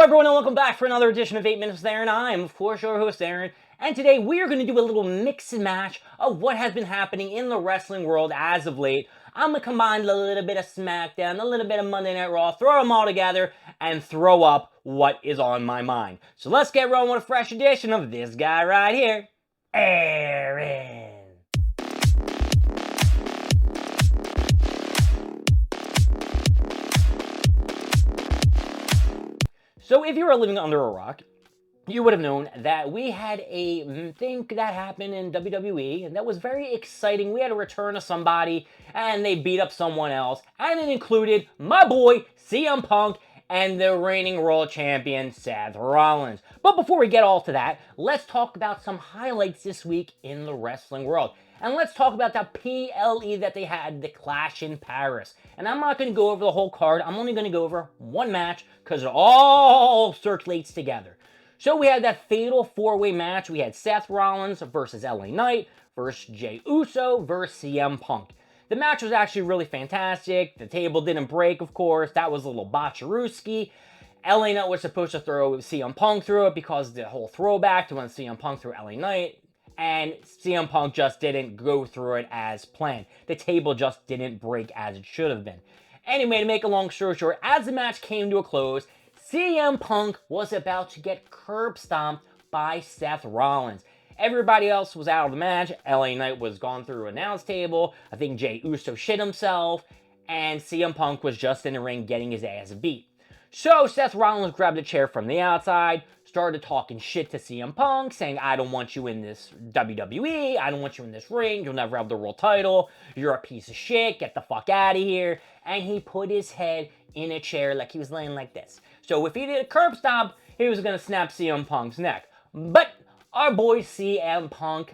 everyone, and welcome back for another edition of 8 Minutes with Aaron. I am, of course, your host, Aaron, and today we are going to do a little mix and match of what has been happening in the wrestling world as of late. I'm going to combine a little bit of SmackDown, a little bit of Monday Night Raw, throw them all together, and throw up what is on my mind. So let's get rolling with a fresh edition of this guy right here, Aaron. So if you were living under a rock, you would have known that we had a thing that happened in WWE, and that was very exciting. We had a return of somebody, and they beat up someone else, and it included my boy, CM Punk, and the reigning world champion, Seth Rollins. But before we get all to that, let's talk about some highlights this week in the wrestling world. And let's talk about that PLE that they had, the Clash in Paris. And I'm not going to go over the whole card. I'm only going to go over one match because it all circulates together. So we had that fatal four-way match. We had Seth Rollins versus LA Knight versus Jey Uso versus CM Punk. The match was actually really fantastic. The table didn't break, of course. That was a little botcherooski. LA Knight was supposed to throw CM Punk through it because the whole throwback to when CM Punk threw LA Knight. And CM Punk just didn't go through it as planned. The table just didn't break as it should have been. Anyway, to make a long story short, as the match came to a close, CM Punk was about to get curb stomped by Seth Rollins. Everybody else was out of the match. LA Knight was gone through an announce table. I think Jey Uso shit himself. And CM Punk was just in the ring getting his ass beat. So Seth Rollins grabbed a chair from the outside, started talking shit to CM Punk, saying, I don't want you in this WWE, I don't want you in this ring, you'll never have the world title, you're a piece of shit, get the fuck out of here. And he put his head in a chair like he was laying like this. So if he did a curb stomp, he was going to snap CM Punk's neck. But our boy CM Punk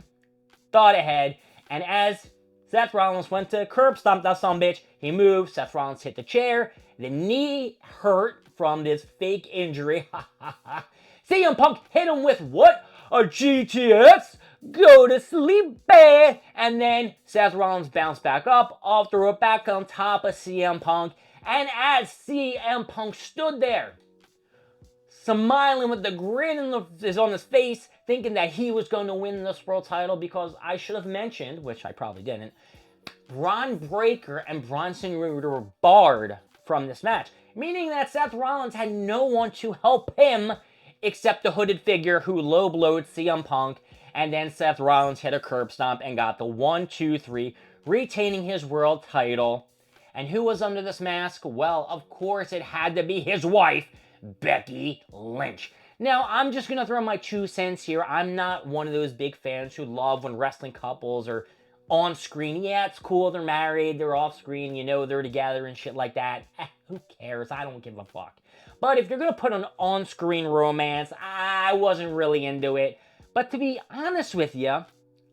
thought ahead, and as Seth Rollins went to curb stomp that sumbitch, he moved, Seth Rollins hit the chair, the knee hurt from this fake injury. CM Punk hit him with what? A GTS? Go to sleep, babe. And then Seth Rollins bounced back up, off the rope, back on top of CM Punk. And as CM Punk stood there, smiling with the grin on his face, thinking that he was going to win this world title, because I should have mentioned, which I probably didn't, Braun Breaker and Bronson Reed were barred from this match, meaning that Seth Rollins had no one to help him except the hooded figure who low-blowed CM Punk, and then Seth Rollins hit a curb stomp and got the 1-2-3, retaining his world title. And who was under this mask? Well, of course it had to be his wife, Becky Lynch. Now, I'm just going to throw my 2 cents here. I'm not one of those big fans who love when wrestling couples are on screen. Yeah, it's cool, they're married, they're off screen, you know, they're together and shit like that. Who cares? I don't give a fuck. But if you're going to put an on-screen romance, I wasn't really into it. But to be honest with you,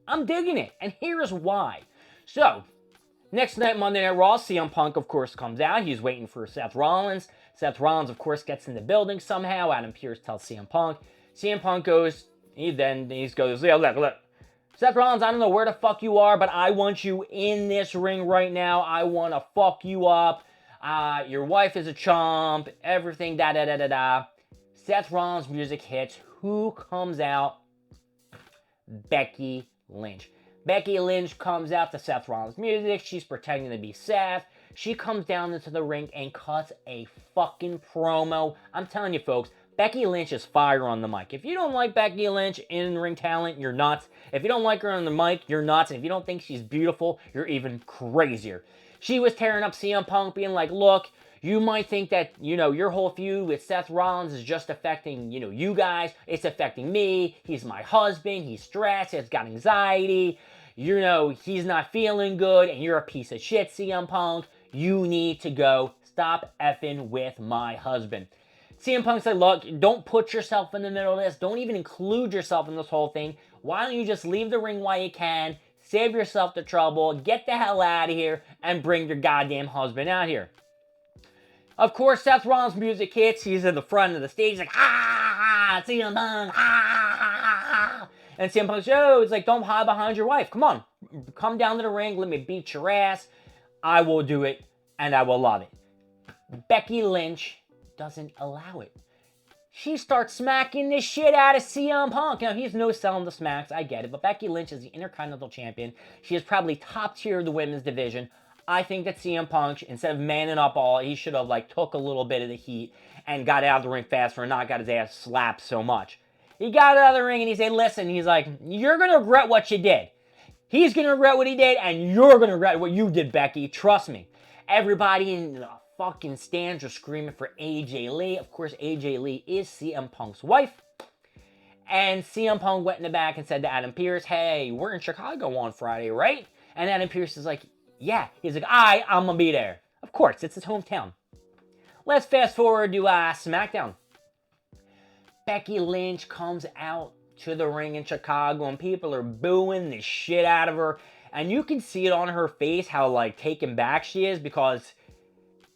I'm digging it, and here's why. So, next night, Monday Night Raw, CM Punk, of course, comes out. He's waiting for Seth Rollins. Seth Rollins, of course, gets in the building somehow. Adam Pearce tells CM Punk. CM Punk goes, he goes, yeah, look. Seth Rollins, I don't know where the fuck you are, but I want you in this ring right now. I want to fuck you up. Your wife is a chump. Everything, da-da-da-da-da. Seth Rollins' music hits. Who comes out? Becky Lynch. Becky Lynch comes out to Seth Rollins' music. She's pretending to be Seth. She comes down into the ring and cuts a fucking promo. I'm telling you, folks, Becky Lynch is fire on the mic. If you don't like Becky Lynch in-ring talent, you're nuts. If you don't like her on the mic, you're nuts. And if you don't think she's beautiful, you're even crazier. She was tearing up CM Punk, being like, look, you might think that, you know, your whole feud with Seth Rollins is just affecting, you know, you guys. It's affecting me. He's my husband. He's stressed. He's got anxiety. You know, he's not feeling good, and you're a piece of shit, CM Punk. You need to go. Stop effing with my husband. CM Punk said, look, don't put yourself in the middle of this. Don't even include yourself in this whole thing. Why don't you just leave the ring while you can, save yourself the trouble, get the hell out of here, and bring your goddamn husband out here. Of course, Seth Rollins' music hits. He's in the front of the stage. He's like, ah, CM Punk, ah. And CM Punk says, oh, it's like, don't hide behind your wife. Come on. Come down to the ring. Let me beat your ass. I will do it, and I will love it. Becky Lynch doesn't allow it. she starts smacking the shit out of CM Punk. Now, he's no selling the smacks, I get it, but Becky Lynch is the Intercontinental Champion. She is probably top tier of the women's division. I think that CM Punk, instead of manning up all, he should have, took a little bit of the heat and got out of the ring faster and not got his ass slapped so much. He got out of the ring and he said, listen, he's like, you're going to regret what you did. He's going to regret what he did, and you're going to regret what you did, Becky. Trust me. Everybody in the fucking stands are screaming for AJ Lee. Of course, AJ Lee is CM Punk's wife. And CM Punk went in the back and said to Adam Pearce, hey, we're in Chicago on Friday, right? And Adam Pearce is like, yeah. He's like, I'm going to be there. Of course, it's his hometown. Let's fast forward to SmackDown. Becky Lynch comes out to the ring in Chicago and people are booing the shit out of her. And you can see it on her face how, taken back she is because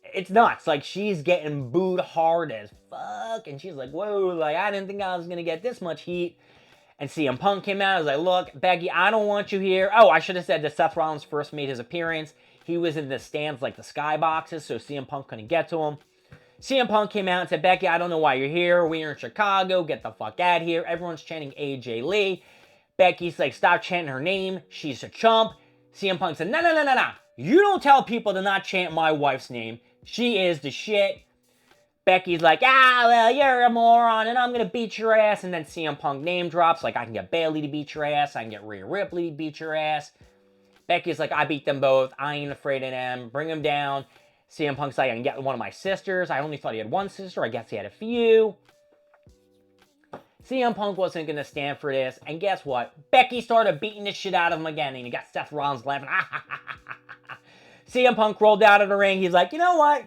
it's nuts. She's getting booed hard as fuck. And she's like, whoa, I didn't think I was going to get this much heat. And CM Punk came out. I was like, look, Becky, I don't want you here. Oh, I should have said that Seth Rollins first made his appearance. He was in the stands, the sky boxes, so CM Punk couldn't get to him. CM Punk came out and said, Becky, I don't know why you're here. We're in Chicago. Get the fuck out of here. Everyone's chanting AJ Lee. Becky's like, stop chanting her name. She's a chump. CM Punk said, no. You don't tell people to not chant my wife's name. She is the shit. Becky's like, well, you're a moron, and I'm going to beat your ass. And then CM Punk name drops, I can get Bayley to beat your ass. I can get Rhea Ripley to beat your ass. Becky's like, I beat them both. I ain't afraid of them. Bring them down. CM Punk's like, I can get one of my sisters. I only thought he had one sister. I guess he had a few. CM Punk wasn't going to stand for this. And guess what? Becky started beating the shit out of him again. And you got Seth Rollins laughing. CM Punk rolled out of the ring. He's like, you know what?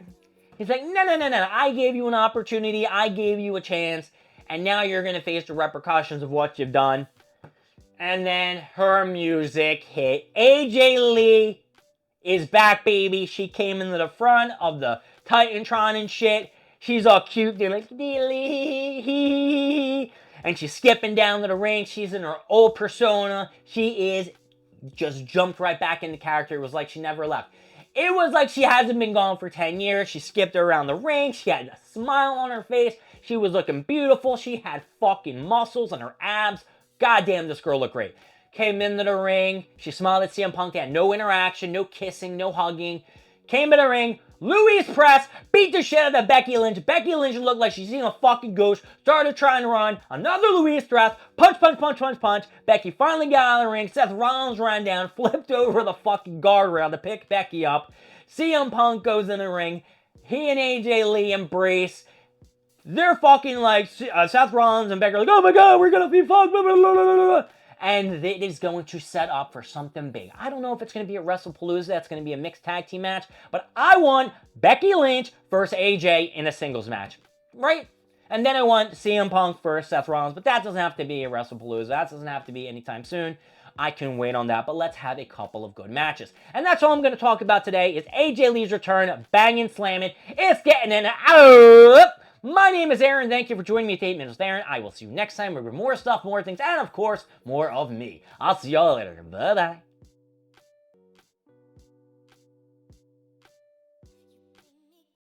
He's like, no. I gave you an opportunity. I gave you a chance. And now you're going to face the repercussions of what you've done. And then her music hit. AJ Lee is back, baby. She came into the front of the Titantron and shit. She's all cute. They're like, and she's skipping down to the ring. She's in her old persona. She is just jumped right back into character. It was like she never left. It was like she hasn't been gone for 10 years. She skipped around the ring. She had a smile on her face. She was looking beautiful. She had fucking muscles on her abs. Goddamn, this girl looked great. Came into the ring. She smiled at CM Punk. They had no interaction, no kissing, no hugging. Came in the ring. Louise Press beat the shit out of Becky Lynch. Becky Lynch looked like she's seen a fucking ghost. Started trying to run. Another Louise Press. Punch. Becky finally got out of the ring. Seth Rollins ran down. Flipped over the fucking guardrail to pick Becky up. CM Punk goes in the ring. He and AJ Lee embrace. They're fucking like, Seth Rollins and Becky are like, oh my god, we're gonna be fucked. Blah, blah, blah, blah, blah. And it is going to set up for something big. I don't know if it's going to be a WrestlePalooza. That's going to be a mixed tag team match. But I want Becky Lynch versus AJ in a singles match. Right? And then I want CM Punk versus Seth Rollins. But that doesn't have to be a WrestlePalooza. That doesn't have to be anytime soon. I can wait on that. But let's have a couple of good matches. And that's all I'm going to talk about today is AJ Lee's return. Banging, slamming. It's getting in out. My name is Aaron. Thank you for joining me at 8 Minutes with Aaron. I will see you next time with more stuff, more things, and of course, more of me. I'll see y'all later. Bye-bye.